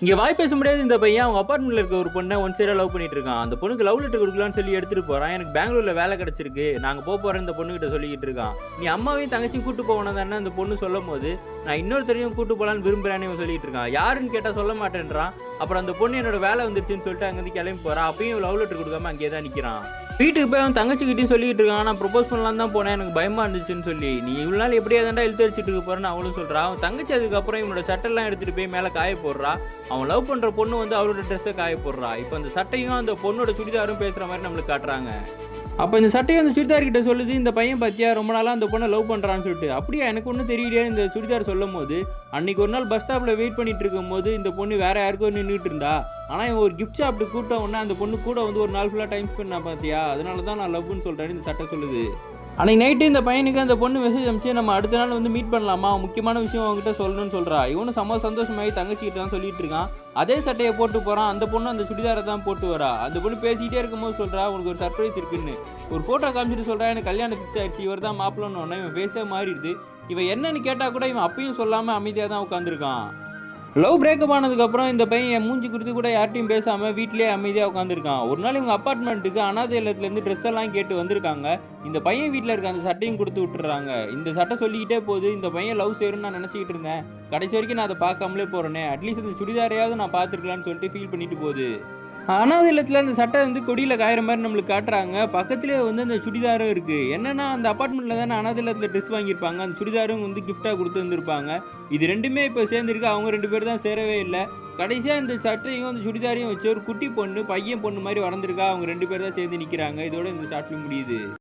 இங்க வாய் பேச முடியாது இந்த பையன் அவங்க அபார்ட்மெண்ட்ல இருக்க ஒரு பொண்ணை ஒன் சைடா லவ் பண்ணிட்டு இருக்கான். அந்த பொண்ணுக்கு லவ் லெட்டர் குடுக்கலாம்னு சொல்லி எடுத்துட்டு போறான். எனக்கு பெங்களூர்ல வேலை கிடைச்சிருக்கு. நாங்க போறேன் இந்த பொண்ணுகிட்ட சொல்லிக்கிட்டு இருக்கான். நீ அம்மாவையும் தங்கச்சியும் கூட்டு போகணும் தானே அந்த பொண்ணு சொல்லும்போது, நான் இன்னொருத்தரையும் கூட்டு போலான்னு விரும்புறேன்னு இவன் சொல்லிட்டு இருக்கான். யாருன்னு கேட்டா சொல்ல மாட்டேன்றான். அப்புறம் அந்த பொண்ணு என்னோட வேலை வந்துருச்சுன்னு சொல்லிட்டு அங்கிருந்து கிளம்பி போறா. அப்பயும் லவ் லெட்டர் கொடுக்காம அங்கேயே தான் நிக்கிறான். வீட்டுக்கு போய் அவன் தங்கச்சிக்கிட்டையும் சொல்லிட்டு இருக்கான். நான் ப்ரொபோஸ் பண்ணலாம் தான் போனேன், எனக்கு பயமா இருந்துச்சுன்னு சொல்லி. நீ இவ்வளவு நாள் எப்படியா தாண்டா இழுத்து அடிச்சிட்டு இருக்க போறேன்னு அவளும் சொல்றா. அவன் தங்கச்சி அதுக்கப்புறம் இவனோட சட்டெல்லாம் எடுத்துட்டு போய் மேல காய போடுறா. அவன் லவ் பண்ற பொண்ணு வந்து அவரோட ட்ரெஸ்ஸை காய போடுறா. இப்போ அந்த சட்டையும் அந்த பொண்ணோட சுடிதாரும் பேசுற மாதிரி நம்மளுக்கு காட்டுறாங்க. அப்போ இந்த சட்டையை அந்த சுடிதார் கிட்ட சொல்லுது, இந்த பையன் பத்தியா ரொம்ப நாளாக அந்த பொண்ணை லவ் பண்ணுறான்னு சொல்லிட்டு. அப்படியே எனக்கு ஒன்றும் தெரியலையே இந்த சுடிதார் சொல்லும் போது, அன்னைக்கு ஒரு நாள் பஸ் ஸ்டாப்பில் வெயிட் பண்ணிட்டு இருக்கும் போது இந்த பொண்ணு வேற யாருக்கும் நின்றுட்டு இருந்தா. ஆனால் இவன் ஒரு கிஃப்ட் ஷாப்ட்டு கூப்பிட்ட உடனே அந்த பொண்ணு கூட வந்து ஒரு நாள் ஃபுல்லாக டைம் ஸ்பெண்ட் பார்த்தியா, அதனால தான் நான் லவ்னு சொல்கிறேன்னு இந்த சட்டை சொல்லுது. அன்றைக்கி நைட்டு இந்த பையனுக்கு அந்த பொண்ணு மெசேஜ் அனுப்பிச்சு, நம்ம அடுத்த நாள் வந்து மீட் பண்ணலாமா, முக்கியமான விஷயம் அவங்ககிட்ட சொல்லணும்னு சொல்கிறா. இவனும் செம்ம சந்தோஷமாகி தங்கச்சிக்கிட்ட தான் சொல்லிட்டு இருக்கான். அதே சட்டையை போட்டு போகிறான். அந்த பொண்ணு அந்த சுடிதாரை தான் போட்டு வரா. அந்த பொண்ணு பேசிக்கிட்டே இருக்கும்போது சொல்கிறா, உனக்கு ஒரு சர்ப்ரைஸ் இருக்குன்னு. ஒரு ஃபோட்டோ காமிச்சிட்டு சொல்கிறா, எனக்கு கல்யாணம் ஃபிக்ஸ் ஆகிடுச்சு, இவர் தான் மாப்பிள்ளன்னு ஒன்று. இவன் ஃபேஸே மாறிடுது. இவன் என்னன்னு கேட்டால் கூட இவன் அப்பயும் சொல்லாமல் அமைதியாக தான் உட்காந்துருக்கான். லவ் பிரேக்கப் ஆனதுக்கப்புறம் இந்த பையன் என் மூஞ்சி குறித்து கூட யார்ட்டையும் பேசாமல் வீட்டிலேயே அமைதியாக உட்காந்துருக்கான். ஒரு நாள் இவங்க அப்பார்ட்மெண்ட்டுக்கு அனாதை இல்லத்துலேருந்து ட்ரெஸ் எல்லாம் கேட்டு வந்திருக்காங்க. இந்த பையன் வீட்டில் இருக்க அந்த சட்டையும் கொடுத்து விட்டுறாங்க. இந்த சட்டை சொல்லிக்கிட்டே போகுது, இந்த பையன் லவ் செய்யணும்னு நான் நினச்சிக்கிட்டு இருந்தேன், கடைசி வரைக்கும் நான் அதை பார்க்காமலே போகிறேனே, அட்லீஸ்ட் இந்த சுடிதாரையாவது நான் பார்த்துருக்கலான்னு சொல்லிட்டு ஃபீல் பண்ணிட்டு போகுது. அனாதை இல்லத்தில் அந்த சட்டை வந்து கொடியில் காயிற மாதிரி நம்மளுக்கு காட்டுறாங்க. பக்கத்துலேயே வந்து அந்த சுடிதாரும் இருக்குது. என்னென்னா அந்த அப்பார்ட்மெண்ட்டில் தானே அனாதை இல்லத்தில் ட்ரெஸ் வாங்கியிருப்பாங்க, அந்த சுடிதாரும் வந்து கிஃப்டாக கொடுத்து வந்துருப்பாங்க. இது ரெண்டுமே இப்போ சேர்ந்துருக்கு. அவங்க ரெண்டு பேர் தான் சேரவே இல்லை. கடைசியாக இந்த சட்டையும் அந்த சுடிதாரையும் வச்சு ஒரு குட்டி பொண்ணு பையன் பொண்ணு மாதிரி வளர்ந்துருக்கா. அவங்க ரெண்டு பேர் தான் சேர்ந்து நிற்கிறாங்க. இதோட இந்த ஷார்ட் ஃபிலிம் முடியுது.